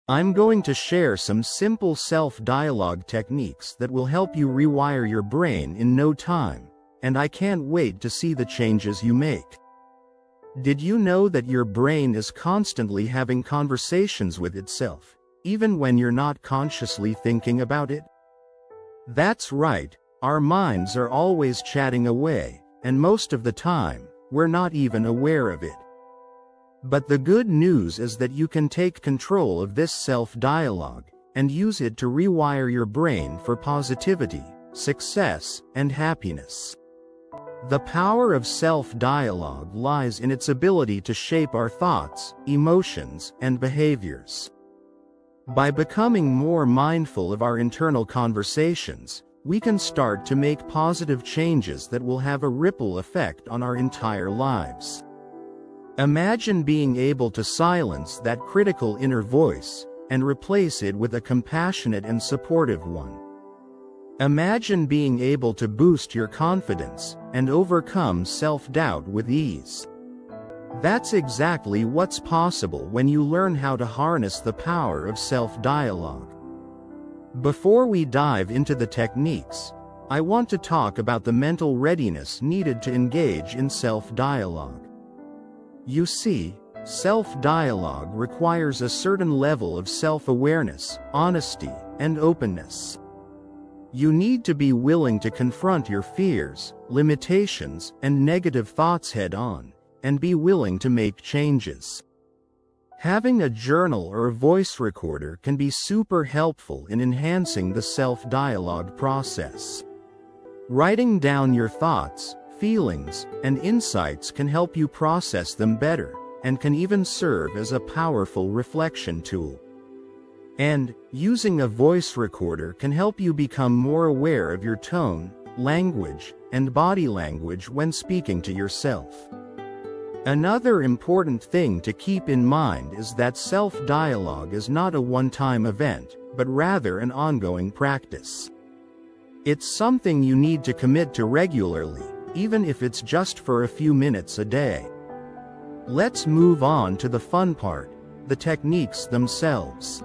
I'm going to share some simple self-dialogue techniques that will help you rewire your brain in no time, and I can't wait to see the changes you make. Did you know that your brain is constantly having conversations with itself, even when you're not consciously thinking about it? That's right, our minds are always chatting away, and most of the time, we're not even aware of it. But the good news is that you can take control of this self-dialogue, and use it to rewire your brain for positivity, success, and happiness. The power of self-dialogue lies in its ability to shape our thoughts, emotions, and behaviors. By becoming more mindful of our internal conversations, we can start to make positive changes that will have a ripple effect on our entire lives. Imagine being able to silence that critical inner voice, and replace it with a compassionate and supportive one. Imagine being able to boost your confidence, and overcome self-doubt with ease. That's exactly what's possible when you learn how to harness the power of self-dialogue. Before we dive into the techniques, I want to talk about the mental readiness needed to engage in self-dialogue. You see, self-dialogue requires a certain level of self-awareness, honesty, and openness. You need to be willing to confront your fears, limitations, and negative thoughts head-on, and be willing to make changes. Having a journal or a voice recorder can be super helpful in enhancing the self-dialogue process. Writing down your thoughts, feelings, and insights can help you process them better, and can even serve as a powerful reflection tool. And, using a voice recorder can help you become more aware of your tone, language, and body language when speaking to yourself. Another important thing to keep in mind is that self-dialogue is not a one-time event, but rather an ongoing practice. It's something you need to commit to regularly, even if it's just for a few minutes a day. Let's move on to the fun part, the techniques themselves.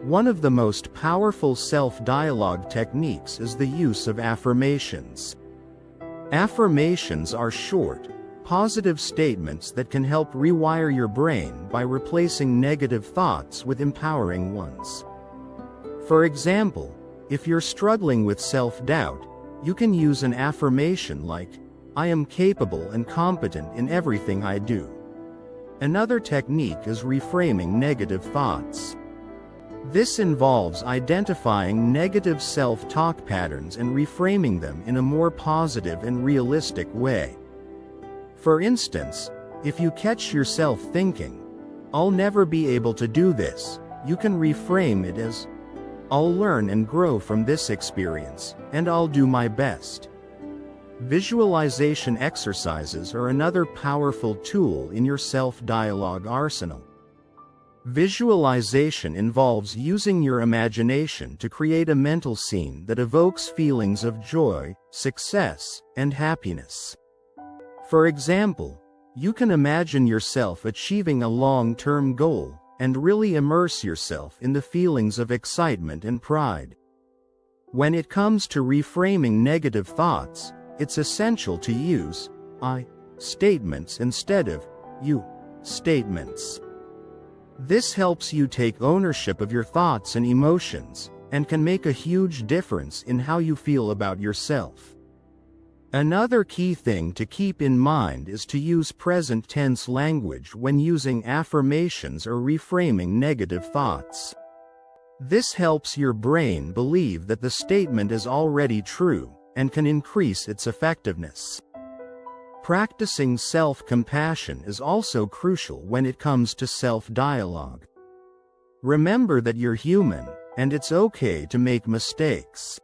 One of the most powerful self-dialogue techniques is the use of affirmations. Affirmations are short, positive statements that can help rewire your brain by replacing negative thoughts with empowering ones. For example, if you're struggling with self-doubt, you can use an affirmation like, "I am capable and competent in everything I do." Another technique is reframing negative thoughts. This involves identifying negative self-talk patterns and reframing them in a more positive and realistic way. For instance, if you catch yourself thinking, "I'll never be able to do this," you can reframe it as, "I'll learn and grow from this experience, and I'll do my best." Visualization exercises are another powerful tool in your self-dialogue arsenal. Visualization involves using your imagination to create a mental scene that evokes feelings of joy, success, and happiness. For example, you can imagine yourself achieving a long-term goal, and really immerse yourself in the feelings of excitement and pride. When it comes to reframing negative thoughts, it's essential to use "I" statements instead of "you" statements. This helps you take ownership of your thoughts and emotions, and can make a huge difference in how you feel about yourself. Another key thing to keep in mind is to use present tense language when using affirmations or reframing negative thoughts. This helps your brain believe that the statement is already true, and can increase its effectiveness. Practicing self-compassion is also crucial when it comes to self-dialogue. Remember that you're human, and it's okay to make mistakes.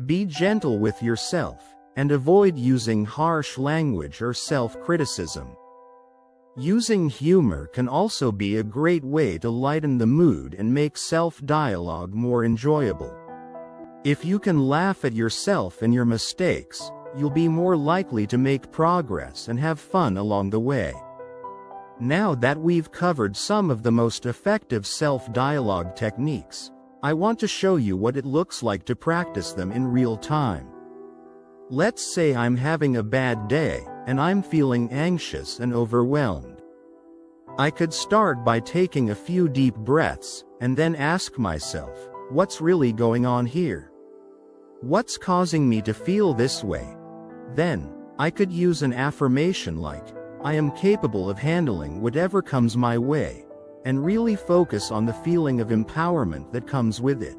Be gentle with yourself, and avoid using harsh language or self-criticism. Using humor can also be a great way to lighten the mood and make self-dialogue more enjoyable. If you can laugh at yourself and your mistakes, you'll be more likely to make progress and have fun along the way. Now that we've covered some of the most effective self-dialogue techniques, I want to show you what it looks like to practice them in real time. Let's say I'm having a bad day, and I'm feeling anxious and overwhelmed. I could start by taking a few deep breaths, and then ask myself, what's really going on here? What's causing me to feel this way? Then, I could use an affirmation like, I am capable of handling whatever comes my way, and really focus on the feeling of empowerment that comes with it.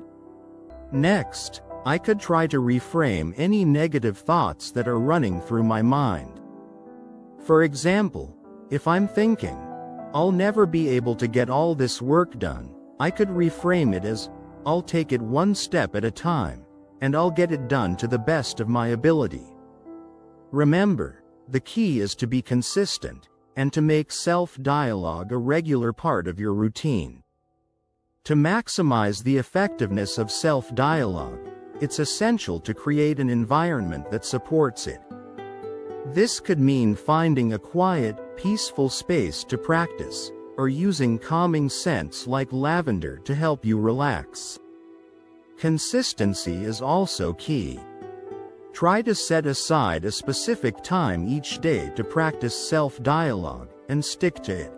Next, I could try to reframe any negative thoughts that are running through my mind. For example, if I'm thinking, I'll never be able to get all this work done, I could reframe it as, I'll take it one step at a time, and I'll get it done to the best of my ability. Remember, the key is to be consistent, and to make self-dialogue a regular part of your routine. To maximize the effectiveness of self-dialogue, it's essential to create an environment that supports it. This could mean finding a quiet, peaceful space to practice, or using calming scents like lavender to help you relax. Consistency is also key. Try to set aside a specific time each day to practice self-dialogue, and stick to it.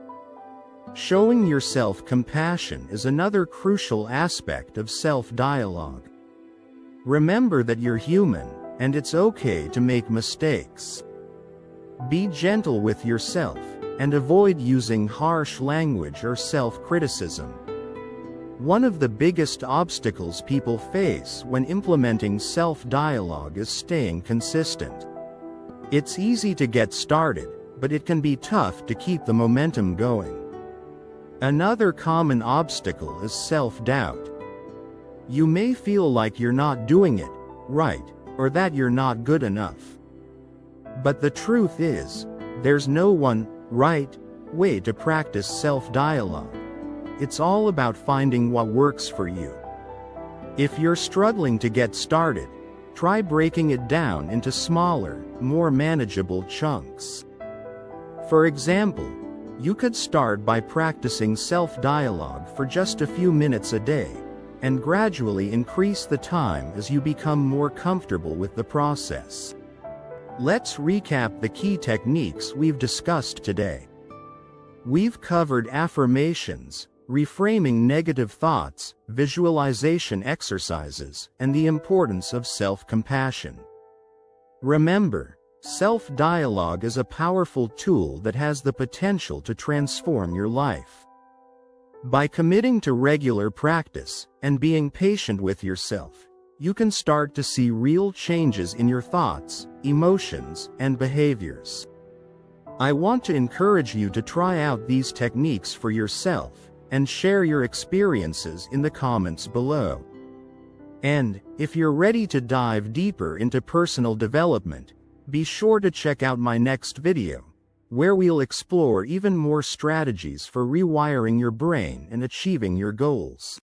Showing yourself compassion is another crucial aspect of self-dialogue. Remember that you're human, and it's okay to make mistakes. Be gentle with yourself, and avoid using harsh language or self-criticism. One of the biggest obstacles people face when implementing self-dialogue is staying consistent. It's easy to get started, but it can be tough to keep the momentum going. Another common obstacle is self-doubt. You may feel like you're not doing it right, or that you're not good enough. But the truth is, there's no one right way to practice self-dialogue. It's all about finding what works for you. If you're struggling to get started, try breaking it down into smaller, more manageable chunks. For example, you could start by practicing self-dialogue for just a few minutes a day, and gradually increase the time as you become more comfortable with the process. Let's recap the key techniques we've discussed today. We've covered affirmations, reframing negative thoughts, visualization exercises, and the importance of self-compassion. Remember, self-dialogue is a powerful tool that has the potential to transform your life. By committing to regular practice, and being patient with yourself, you can start to see real changes in your thoughts, emotions, and behaviors. I want to encourage you to try out these techniques for yourself, and share your experiences in the comments below. And, if you're ready to dive deeper into personal development, be sure to check out my next video, where we'll explore even more strategies for rewiring your brain and achieving your goals.